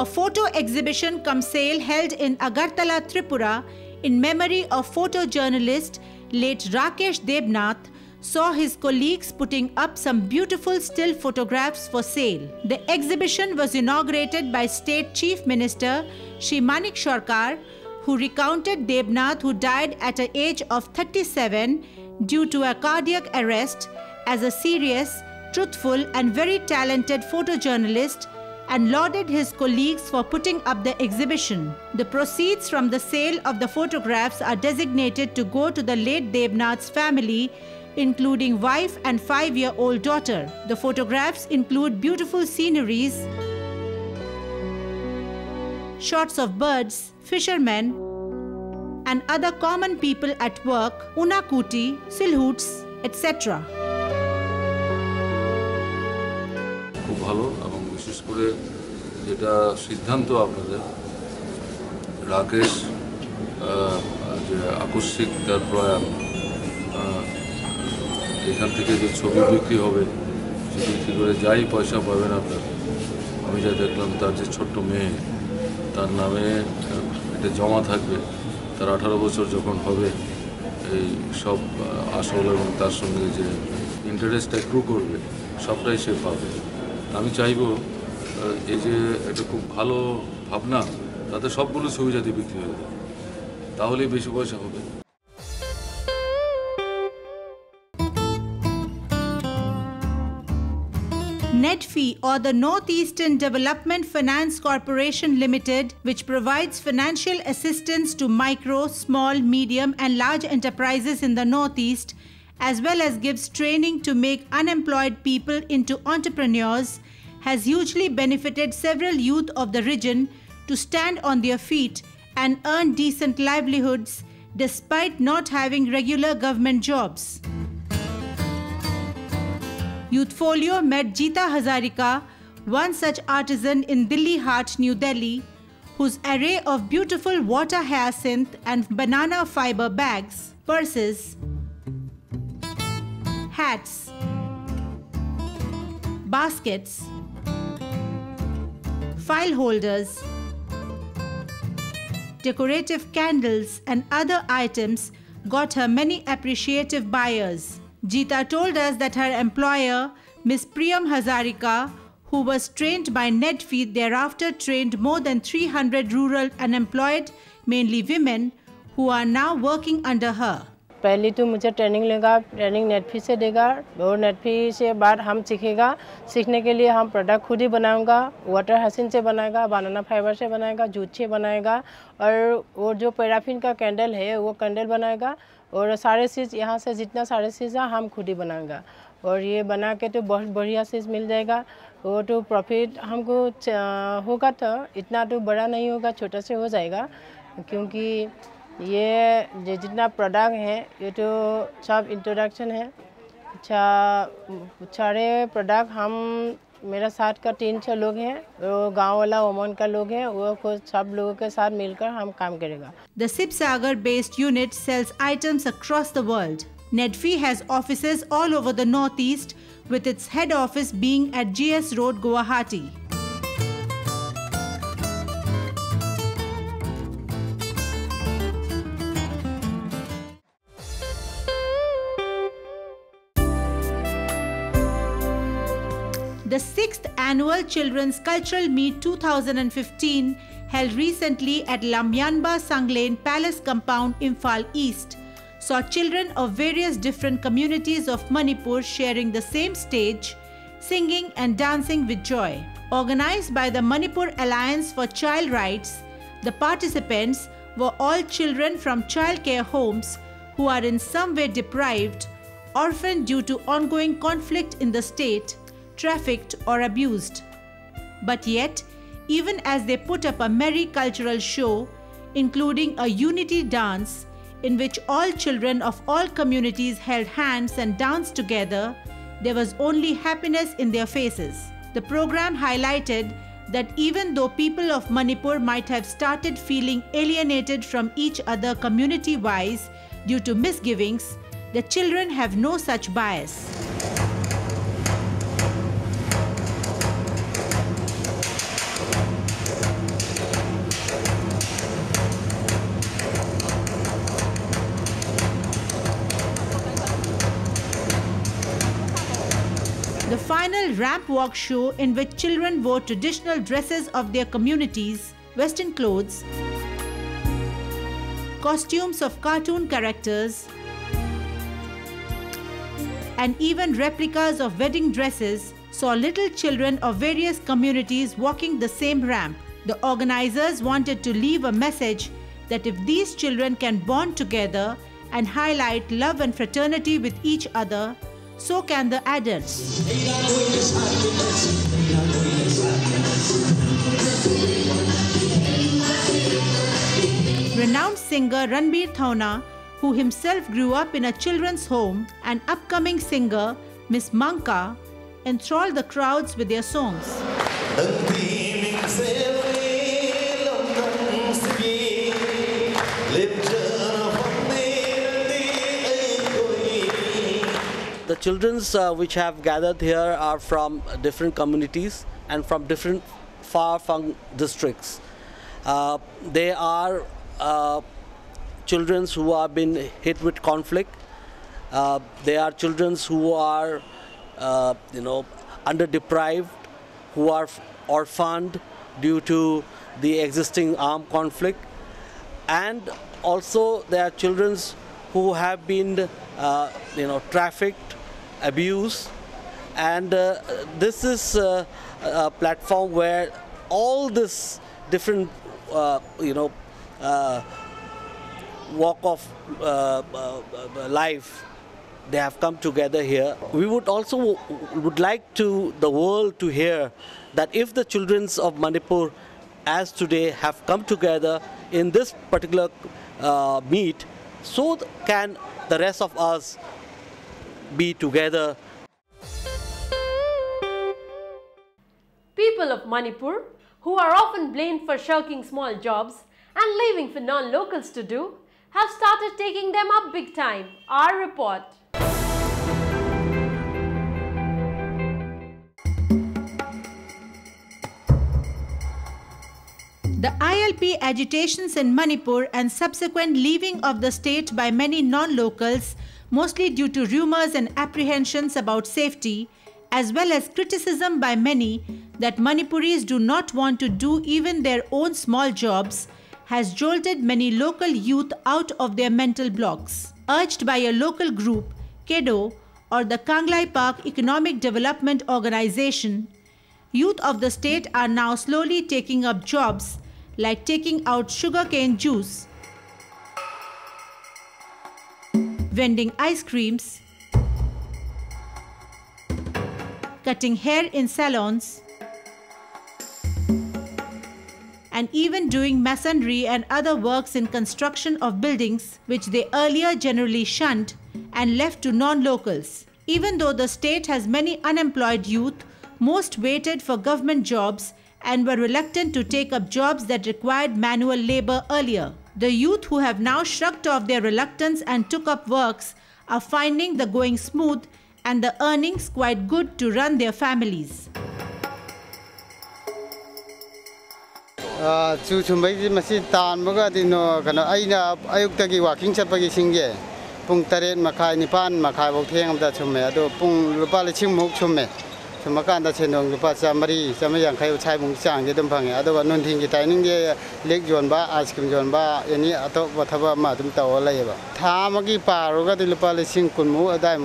A photo exhibition cum sale held in Agartala, Tripura, in memory of photojournalist late Rakesh Debnath, saw his colleagues putting up some beautiful still photographs for sale. The exhibition was inaugurated by State Chief Minister Shri Manik Sarkar, who recounted Debnath, who died at the age of 37 due to a cardiac arrest, as a serious, truthful and very talented photojournalist, and lauded his colleagues for putting up the exhibition. The proceeds from the sale of the photographs are designated to go to the late Debnath's family, including wife and 5-year-old daughter. The photographs include beautiful sceneries, shots of birds, fishermen, and other common people at work, Unakuti, Silhouettes, etc. খুব ভালো এবং বিশেষ করে যেটা সিদ্ধান্ত আপনাদের রাকেশ যে আকস্মিক তার প্রয়াণ এখান থেকে যে ছবি বিক্রি হবে সে বিক্রি করে যাই পয়সা পাবেন আপনার আমি যা দেখলাম তার যে ছোট্ট মেয়ে তার নামে এটা জমা থাকবে তার 18 বছর যখন হবে এই সব আসল এবং তার সঙ্গে যে ইন্টারেস্ট অ্যাক্রু করবে সবটাই সে পাবে আমি চাইবো এই যে এটা খুব ভালো ভাবনা তাতে সবগুলো ছবি যাতে বিক্রি হয়ে যায় তাহলেই বেশি পয়সা হবে NEDFI, or the Northeastern Development Finance Corporation Limited, which provides financial assistance to micro, small, medium and large enterprises in the Northeast, as well as gives training to make unemployed people into entrepreneurs, has hugely benefited several youth of the region to stand on their feet and earn decent livelihoods despite not having regular government jobs. Youthfolio met Geeta Hazarika, one such artisan in Dilli Haat, New Delhi, whose array of beautiful water hyacinth and banana fiber bags, purses, hats, baskets, file holders, decorative candles and other items got her many appreciative buyers. Geeta told us that her employer, Ms. Priyam Hazarika, who was trained by NEDFI, thereafter trained more than 300 rural unemployed, mainly women, who are now working under her. पहले तो मुझे training लेगा, training नेटफी से देगा और नेटफी से बाद हम सीखेगा। सीखने के लिए हम प्रोडक्ट खुद ही बनाऊंगा, वाटर हसीन से बनाएगा, बनाना फाइबर से बनाएगा, जूट से बनाएगा और वो जो पैराफिन का कैंडल है वो कैंडल बनाएगा और सारे चीज़ यहाँ से जितना सारे चीज़ है हम खुद ही बनाएंगा और ये बना के तो बहुत बढ़िया चीज़ मिल जाएगा। वो तो प्रॉफिट हमको होगा तो इतना तो बड़ा नहीं होगा, छोटा से हो जाएगा क्योंकि ये जितना प्रोडक्ट है ये तो सब इंट्रोडक्शन है। अच्छा सारे प्रोडक्ट हम मेरा साथ का 3-6 लोग हैं, वो गांव वाला ओमन का लोग हैं, वो सब लोगों के साथ मिलकर हम काम करेगा। The Sibsagar based unit sells items across the world. NEDFI has offices all over the Northeast, with its head office being at GS Road, Guwahati. The 6th Annual Children's Cultural Meet 2015, held recently at Lamyanba Sanglane Palace Compound, Imphal East, saw children of various different communities of Manipur sharing the same stage, singing and dancing with joy. Organized by the Manipur Alliance for Child Rights, the participants were all children from childcare homes who are in some way deprived, orphaned due to ongoing conflict in the state, trafficked or abused. But yet, even as they put up a merry cultural show, including a unity dance in which all children of all communities held hands and danced together, there was only happiness in their faces. The program highlighted that even though people of Manipur might have started feeling alienated from each other community-wise due to misgivings, the children have no such bias. The final ramp walk show, in which children wore traditional dresses of their communities, Western clothes, costumes of cartoon characters, and even replicas of wedding dresses, saw little children of various communities walking the same ramp. The organizers wanted to leave a message that if these children can bond together and highlight love and fraternity with each other, so can the adults. Renowned singer Ranbir Thauna, who himself grew up in a children's home, and upcoming singer Miss Manka, enthralled the crowds with their songs. The children which have gathered here are from different communities and from different far-flung districts. They are children who have been hit with conflict. They are children who are, under-deprived, who are orphaned due to the existing armed conflict, and also there are children who have been, trafficked, abused, and this is a platform where all this different, walk of life, they have come together here. We would also like the world to hear that if the children of Manipur as today have come together in this particular meet, so can the rest of us be together. People of Manipur, who are often blamed for shirking small jobs and leaving for non-locals to do, have started taking them up big time. Our report. The ILP agitations in Manipur and subsequent leaving of the state by many non-locals, mostly due to rumors and apprehensions about safety, as well as criticism by many that Manipuris do not want to do even their own small jobs, has jolted many local youth out of their mental blocks. Urged by a local group, KEDO, or the Kanglai Park Economic Development Organization, youth of the state are now slowly taking up jobs like taking out sugarcane juice, vending ice creams, cutting hair in salons, and even doing masonry and other works in construction of buildings which they earlier generally shunned and left to non-locals. Even though the state has many unemployed youth, most waited for government jobs and were reluctant to take up jobs that required manual labor earlier. The youth who have now shrugged off their reluctance and took up works are finding the going smooth and the earnings quite good to run their families. Chuchumbai masi tan baga dino kana aina ayuktagi walking chapagi singye pung taret makai nipan makai bok theng da chumme ado pung lupa leching muk chumme chumakan da chenong lupa chamari chamayang khai chai mung chang je dum phange ado nun thing gi taining je lek jon ba ice cream jon ba yani ato bathaba ma dum taw lai ba tha magi paru ga di lupa leching kunmu adai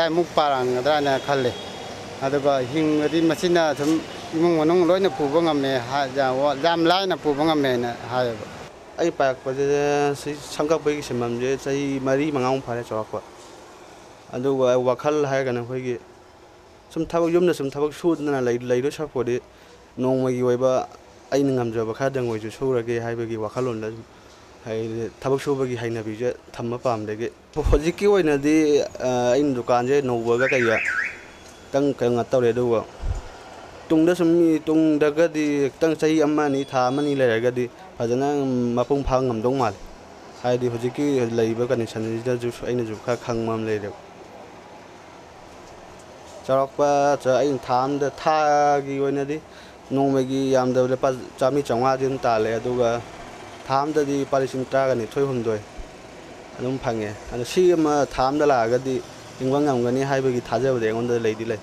muk parang da na khalle ado ba hing di masina thum imong manong loina puba ngame ha ja jam lai na puba ngame na ha ai pak pa je sangkak bai simam je chai mari mangaung phare chawak adu wakhal hai kana khoi gi sum thabak yum na sum thabak su na lai do chap de nong mai gi wai ba ai ngam ja ba kha dang wai ju su ra ge hai ba gi wakhalon da hai thabak su ba gi hai na bi je thamma pam de ge hoji ki wai na di in dukan je no ba ga kai ya tang ka nga taw le do tung da sum tung da ga di tang chai amma ni tha mani le ga di fajana mapung phang ngam dong mal hai di hoji ki lei ba connection ni da ju ai na ju kha khang mam le de charok pa cha ai tham da tha gi oi na di nong me gi yam da le pa chami changwa din ta le adu ga tham da di parising tra ga ni thoi hum doi anum phange an si ma tham da la ga di ꯍꯤꯡꯕ ꯉꯝꯒꯅꯤ ꯍꯥꯏꯕꯒꯤ ꯊꯥꯖꯕꯗꯤ ꯑꯩꯉꯣꯟꯗ ꯂꯩꯗꯤ ꯂꯩ